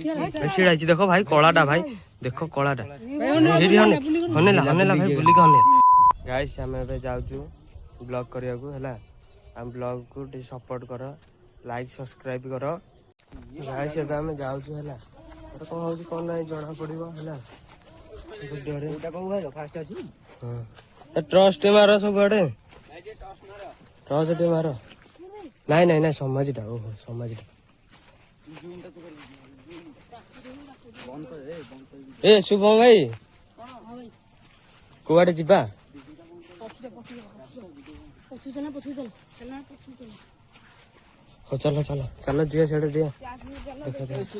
छिड़ाई देख भाई कलाटा भाई देख कलाटा हनेला हनेला भाई बुलिक हने गाइस आम जाऊँ ब्लॉग करने आम ब्लॉग को सपोर्ट कर लाइक सब्सक्राइब कर गाइस आम जाऊँ है कौन हो कौन ना जना पड़ो ट्रस्ट मार सब आड़े ट्रस्ट मार नाई नाई नाई समाजटा ओहो समाजटा ए शुभम भाई कुआड़े जीवा चलो चलो चलो जी से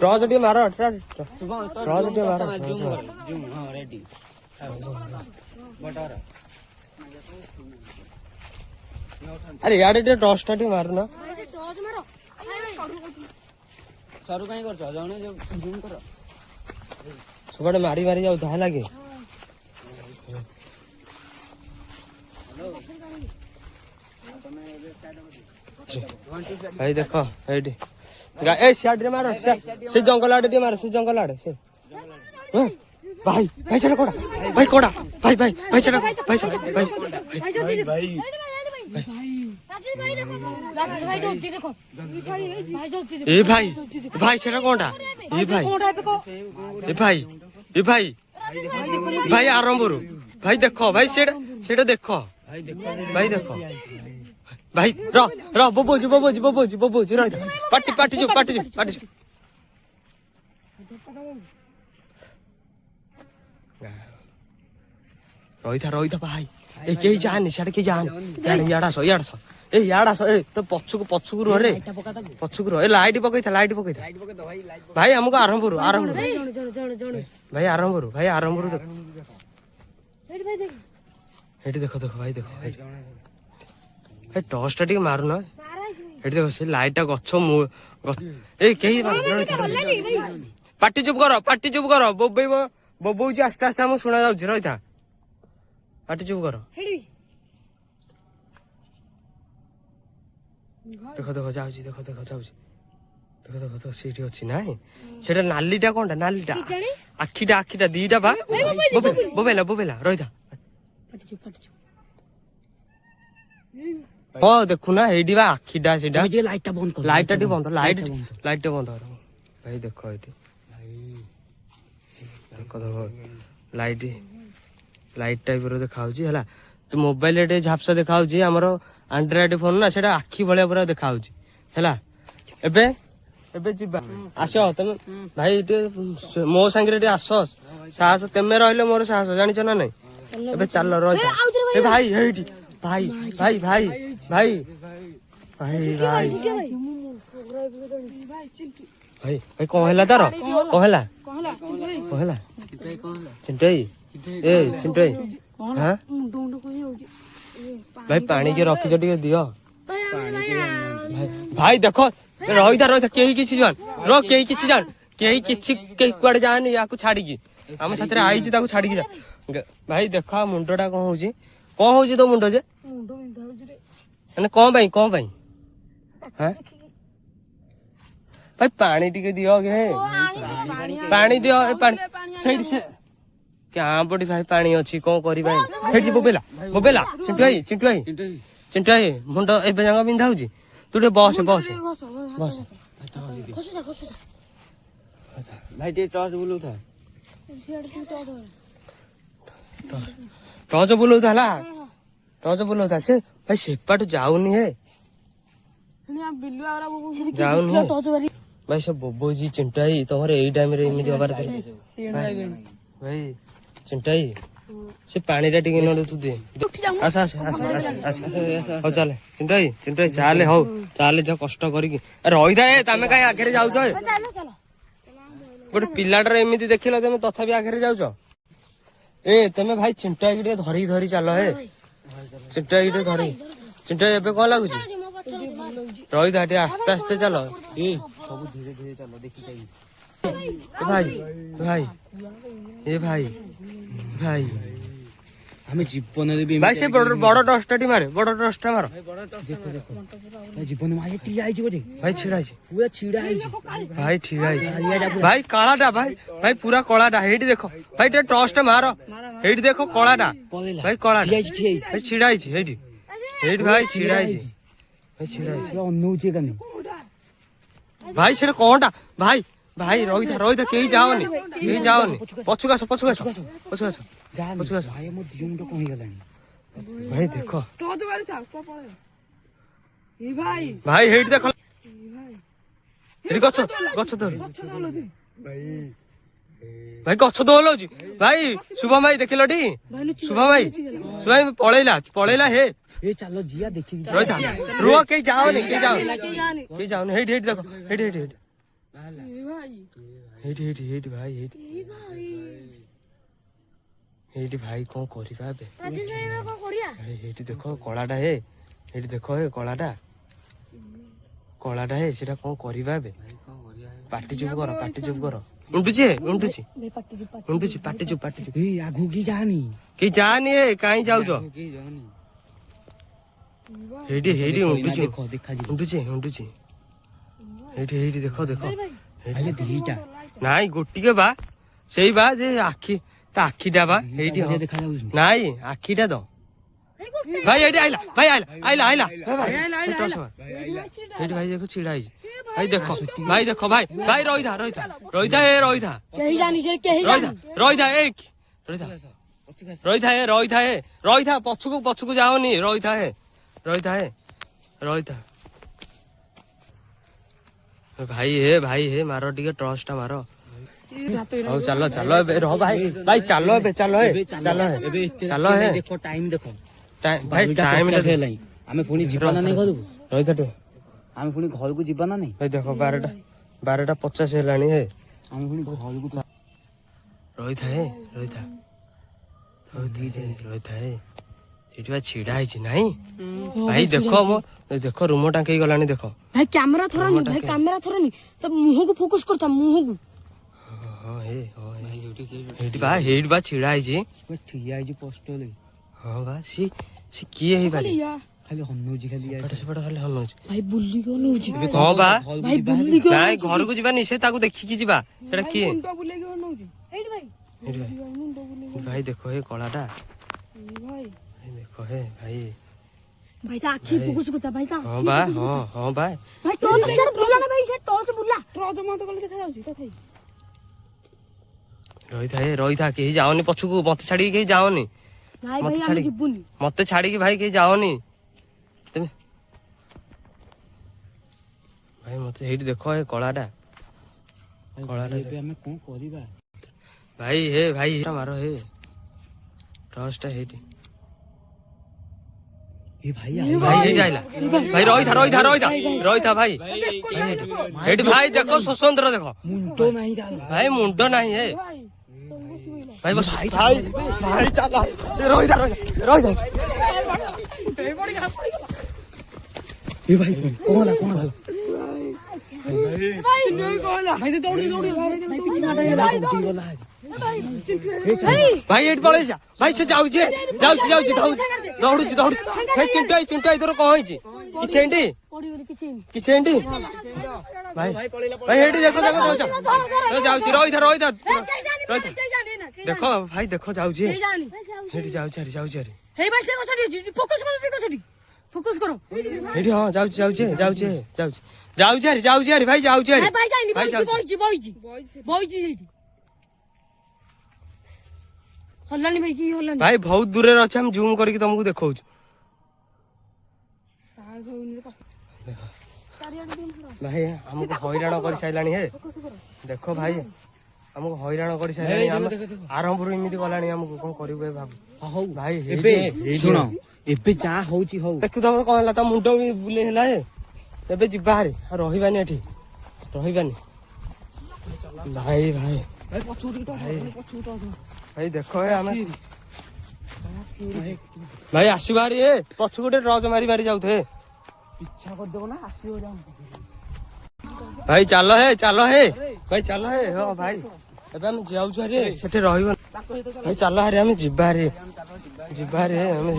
टॉर्च टे मारो टॉर्च टे मारो अरे यार टे टॉर्च टे मारो ना सरू कहीं कर जने जो जूम कर सुबह मारी मारी जाऊ धा लगे भाई देखो एडी ए शॉट रे मारो से जंगल आड़े मारो से जंगल आड़े से भाई भाई चलो कोड़ा भाई भाई भाई चलो भाई भाई भाई ए भाई भाई चलो कोड़ा ए भाई ए भाई ए भाई भाई आरंभ रू भाई देखो भाई सेटा देखो भाई देखो भाई रो बबोजी रह पाटी चुप रही था भाई ए कहीं जाने सियाड़े कहीं जाने याड़ा सो ए याड़ा सो ए तो पछुक रो रे पछुक रो ए लाइट पकई था भाई हमको आरंभ रू भाई आरंभ रू देखो भाई देखो टॉर्च टा मारू ना देखो से लाइट गछ ए कहीं पाटी चुप कर बोबो आस्ते आस्ते हम शुणा जाऊँ रही था पाटी चुप कर देखो जाऊँ देखो सीटी अच्छी ना सेटा नालीटा कौन नालीटा आखिटा दीटा बा बोबेला रही था देखु ना एडी बा आखिटा सेटा लाइटटा बंद कर लाइटटा बंद लाइटटा बंद कर भाई देखो एटी देखो लाइट टाइप रो देखाउची हला तो मोबाइल रे झापसा देखाउची हमरो एंड्रॉइड फोन ना सेटा आखी भलिया पूरा देखाउची हला एबे जिबा आसो तुम भाई मो संगे रे आसो साहस तेमे रहले मोर साहस जानिछ ना नै एबे चल रह ए भाई हेटी भाई भाई भाई भाई भाई भाई भाई भाई कौन है तार कौन है चिंटई ए चिंटई हां भाई पानी के रखी जो टिके दियो भाई देखो रही था केही किछि जान रो केही किछि कुआडे जानी याकू छाड़ी की हम साथरे आईची ताकू छाड़ी की जा भाई देखो मुंडटा कौन होची तो मुंड जे मुंड कौन भाई हां भाई पानी टिके दियो गे पानी दियो पानी साइड से क्या पड़ी भाई पानी अच्छी कौन करी भाई हेठी बोबेला चिंटू भाई मुंड एबे जांगा बिंधा होची तू रे बस भाई टे टॉर्च बुलू था टॉर्च बुलू था से भाई सेपाट जाऊनी है जाऊनी है भाई सब बोबोजी चिंटाई तुम्हारे एई टाइम रे इमिति होबार भाई चिंटाई से पानी टा टिके नडे तू दे आस हो चले चिंटाई चाले हो चाले जो कष्ट करी रही था ए तमे काई आगे जाऊ छ गोटे पिलाटर एमिति देखिलो तमे तथापि आगे जाऊ छ ए तमे भाई चिंटाई के धरी चलो हे चिंटाई के धरी चिंटाई एबे कोन लागु छी रही था आस्ते आस्ते चलो ए सब धीरे धीरे चलो देखि जाई भाई भाई ए भाई भाई ଆମେ ଜୀବନରେ ବି ଭାଇ ସେ ବଡ ଟର୍ଚଟା ମାରେ, ବଡ ଟର୍ଚଟା ମାର। ଜୀବନ ମାରି ଠିଆ ହେଇଛି ବୋଧେ। ଭାଇ ଛିଡା ହେଇଛି, ପୁରା ଛିଡା ହେଇଛି ଭାଇ ଠିଆ ହେଇଛି। ଭାଇ କାଳାଟା, ଭାଇ ଭାଇ ପୁରା କଳାଟା। ହେଇଠି ଦେଖ ଭାଇ, ଟିକେ ଟର୍ଚଟା ମାର। ହେଇଠି ଦେଖ କଳାଟା, ଭାଇ କଳାଟା ଭାଇ ଛିଡା ହେଇଛି ହେଇଠି, ହେଇଠି ଭାଇ ଛିଡା ହେଇଛି, ଭାଇ ଛିଡା ହେଇଛି। ଅନଉଛି କାନି ଭାଇ ସେଟା କଣଟା? ଭାଇ ଭାଇ ରହିଥା ରହିଥା, କେହି ଯାଅନି, କେହି ଯାଅନି। ପଛକୁ ଆସ, ପଛକୁ ଆସ, ପଛକୁ ଆସ, ପଛକୁ ଆସ। ଭାଇ ମୋ ଦିଅ ମୁଣ୍ଡ କଣ ହେଇଗଲାଣି। ଭାଇ ଦେଖ ଭାଇ, ହେଇଠି ଦେଖ, ଏଠି ଗଛ ଗଛ ତଳେ ଭାଇ, ଗଛ ଦୋହଲଉଛି। ଭାଇ ଶୁଭମ ଭାଇ ଦେଖିଲଟି, ଶୁଭମ ଭାଇ, ଶୁଭମ ଭାଇ ପଳେଇଲା ପଳେଇଲା। ହେ ଏ ଚାଲ ଯିଆ ଦେଖିକି ରହିଥା, ରୁହ, କେହି ଯାଅନି, କେହି ଯାଅନି, କେହି ଯାଅନି। ହେଇଠି ହେଇଠି ଦେଖ, ହେଇଠି ହେଇଠି ହେଇଠି ହେଇଠି ହେଇଠି ହେଇଠି ଭାଇ, ହେଇଠି ହେଇଠି ଭାଇ କଣ କରିବା ଏବେ? ହେଇଠି ଦେଖ କଳାଟା, ହେ ହେଇଠି ଦେଖ, ହେ କଳାଟା, କଳାଟା ହେ, ସେଟା କଣ କରିବା ଏବେ? ପାଟି ଚୁପ କର, ପାଟି ଚୁପ କର। ଉଣ୍ଡୁଛି ଉଣ୍ଡୁଛି ଉଣ୍ଡୁଛି, ପାଟି ଚୁପ, ପାଟି ଚୁପ। ଏଇ ଆଗକୁ କି ଯାଆନି, କେହି ଯାଆନି, ଏ କାହିଁ ଯାଉଛ? ହେଇଠି ହେଇଠି ଉଣ୍ଡୁଛି, ଉଣ୍ଡୁଛି ଉଣ୍ଡୁଛି। ହେଇଠି ହେଇଠି ଦେଖ ଦେଖ, ଦିଟା ନାଇଁ ଗୋଟିକେ ବା, ସେଇ ବା ଯେ ଆଖି, ତା ଆଖିଟା ବା ହେଇଠି ଦେଖାଯାଉଛି। ନାଇଁ, ଆଖିଟା ତ ଭାଇ ଏଇଠି ଆଇଲା, ଭାଇ ଆଇଲା ଆଇଲା ଆଇଲା, ହେଇଠି ଭାଇ ଦେଖ ଛିଡା ହେଇଛି। ଭାଇ ଦେଖ, ଭାଇ ଦେଖ, ଭାଇ ଭାଇ ରହିଥା ରହିଥା ରହିଥା, ଏ ରହିଥା, ରହିଥା ରହିଥା, ଏ ରହିଥା ରହିଥା, ଏ ରହିଥା, ଏ ରହିଥା, ପଛକୁ ପଛକୁ ଯାଅନି, ରହିଥା, ଏ ରହିଥା, ଏ ରହିଥା। ଭାଇ ହେ ମାର ଟିକେ ଟର୍ଚଟା ମାର। ହଉ ଚାଲ ଚାଲ ଏବେ, ରହ ଭାଇ, ଭାଇ ଚାଲ ଏବେ, ଚାଲ ହେ, ଚାଲ ହେ, ଚାଲ ହେ। ଦେଖ ଟାଇମ ଦେଖ, ଭାଇ ଟାଇମ ହେଲାଣି। ଆମେ ପୁଣି ଯିବା ନା ନାଇଁ ଘରକୁ? ରହିଥା ଟିକେ, ଆମେ ପୁଣି ଘରକୁ ଯିବା ନା ନାଇଁ? ଭାଇ ଦେଖ 12:50 ହେଲାଣି। ହେ ଆମେ ପୁଣି ଘରକୁ ରହିଥା, ହେ ରହିଥା ରହିଥା, ହେ ଏଠି ବା ଛିଡା ହେଇଛି ନାଇଁ। ଭାଇ ଦେଖ, ମୋ ଦେଖ ରୁମ ଟାଙ୍କେଇ ଗଲାଣି, ଦେଖ ଭାଇ କ୍ୟାମେରା ଥରନି, ଭାଇ କ୍ୟାମେରା ଥରନି, ତ ମୁହଁକୁ ଫୋକସ କରତା, ମୁହଁକୁ। ହଁ ହେ, ହଁ ହେଇଠି ବା ଛିଡା ହେଇଛି, ଠିଆ ହେଇଛି ପୋଷ୍ଟରେ। ହଁ ବା, ସେ କିଏ ହେଇପାରେ? ଖାଲି ହନଉଛି, ଖାଲି ସେପଟେ ଖାଲି ହଲଉଛି। ଭାଇ ବୁଲି ଗନଉଛି। ହଁ ବା, ଭାଇ ବୁଲି ନାଇଁ ଘରକୁ ଯିବାନି, ସେ ତାକୁ ଦେଖିକି ଯିବା। ସେଟା କିଏ? ଭାଇ ଦେଖ, ହେ କଳାଟା, ଦେଖ ହେ ଭାଇ, ଭାଇ ତା ଆଖି ଫୋକସ କରତା, ଭାଇ ତା। ହଁ ବା, ହଁ ହଁ ବା, ଭାଇ ଟର୍ଚ ସିଆଡେ ବୁଲା ନା, ଭାଇ ସେ ଟର୍ଚ ବୁଲା, ଟର୍ଚ ମତେ ଗଲେ ଦେଖା ଯାଉଛି ତଥାଇ। ରହିଥା, ହେ ରହିଥା, କେହି ଯାଅନି ପଛକୁ, ମତେ ଛାଡିକି କେହି ଯାଅନି। ନାଇଁ ଭାଇ ଆମେ ଯିବୁନି, ମତେ ଛାଡିକି ଭାଇ କେହି ଯାଅନି ତମେ। ଭାଇ ମତେ ହେଇଠି ଦେଖ, ଏ କଳାଟା, କଳାଟା ଏବେ ଆମେ କଣ କରିବା? ଭାଇ ହେ, ଭାଇ ମାର, ହେ ଟର୍ଚଟା ହେଇଠି। ଏ ଭାଇ ଭାଇ ହେଇଠି ଆଇଲା, ଭାଇ ରହିଥା ରହିଥା ରହିଥା ରହିଥା, ଭାଇ ହେଇଠି ଭାଇ ଦେଖ, ସ୍ୱତନ୍ତ୍ର ଦେଖ, ମୁଣ୍ଡ ନାହିଁ ତାର। ଭାଇ ମୁଣ୍ଡ ନାହିଁ, ହେ ଭାଇ ବସ, ଭାଇ ଭାଇ ଚାଲ, ରହିଥା ରହିଥା ରହିଥା। ଏ ଭାଇ କଣ ହେଲା, କଣ ହେଲା? ଭାଇ ଏଠି ପଳେଇଯା, ଭାଇ ସେ ଯାଉଛି ଯାଉଛି ଯାଉଛି, ଦୌଡୁଛି ଦୌଡୁଛି। ଭାଇ ଚିଣ୍ଟୁ ଭାଇ ତୋର କଣ ହେଇଛି? କିଛି ଏଠି କିଛି ଏଠି ଭାଇ, ଭାଇ ଏଠି ଦେଖ ଦେଖ ଯାଉଛି, ରହିଥା ରହିଥା ରହିଥା, ଦେଖ ଭାଇ ଦେଖ ଯାଉଛି, ଏଠି ଯାଉଛି ଆରି, ଯାଉଛି ଆରି, ଫୋକସ କର। ଏଠି ହଁ ଯାଉଛି ଯାଉଛି ଯାଉଛି ଯାଉଛି ଯାଉଛି ଆରି, ଯାଉଛି ଆରି, ଭାଇ ଯାଉଛି ଆରି, ଭାଇ ଯାଇନି, ଭାଇ ଯାଉଛି। ବଇଛି ସେଇଠି। ହଲାନି ଭାଇ, କି ହଲାନି ଭାଇ ବହୁତ ଦୂରରେ ଅଛି, ଆମେ ଜୁମ କରିକି ତମକୁ ଦେଖଉଛୁ। ଭାଇ ଆମକୁ ହଇରାଣ କରିସାରିଲାଣି, ହେ ଦେଖ ଭାଇ ଆମକୁ ହଇରାଣ କରିସାରିଲାଣି, ଆରମ୍ଭରୁ ଏମିତି ଗଲାଣି, ଆମକୁ କଣ କରିବୁ ଏ ଭାବୁ। ହଉ ଭାଇ ଏବେ ଶୁଣ, ଏବେ ଯାହା ହଉଛି ହଉ। ଦେଖୁଥିବ କଣ ହେଲା, ତା ମୁଣ୍ଡ ବି ବୁଲେଇ ହେଲା। ଏବେ ଯିବା ହାରି, ଆଉ ରହିବାନି ଏଠି, ରହିବାନି। ଭାଇ ଭାଇ ଭାଇ ଦେଖ, ଆମେ ଭାଇ ଆସିବା ହାରି, ପଛୁ ଗୋଟେ ଟର୍ଚ ମାରି ମାରି ଯାଉଥେ। ଇଚ୍ଛା କରିଦେବ ନା, ଆସିବ। ଭାଇ ଚାଲ ହେ, ଚାଲ ହେ ଭାଇ, ଚାଲ ହେ, ହଁ ଭାଇ ଏବେ ଆମେ ଯାଉଛୁ ହାରି ସେଠି ରହିବ ଭାଇ ଚାଲ ହାରି ଆମେ ଯିବା ହାରି ଆମେ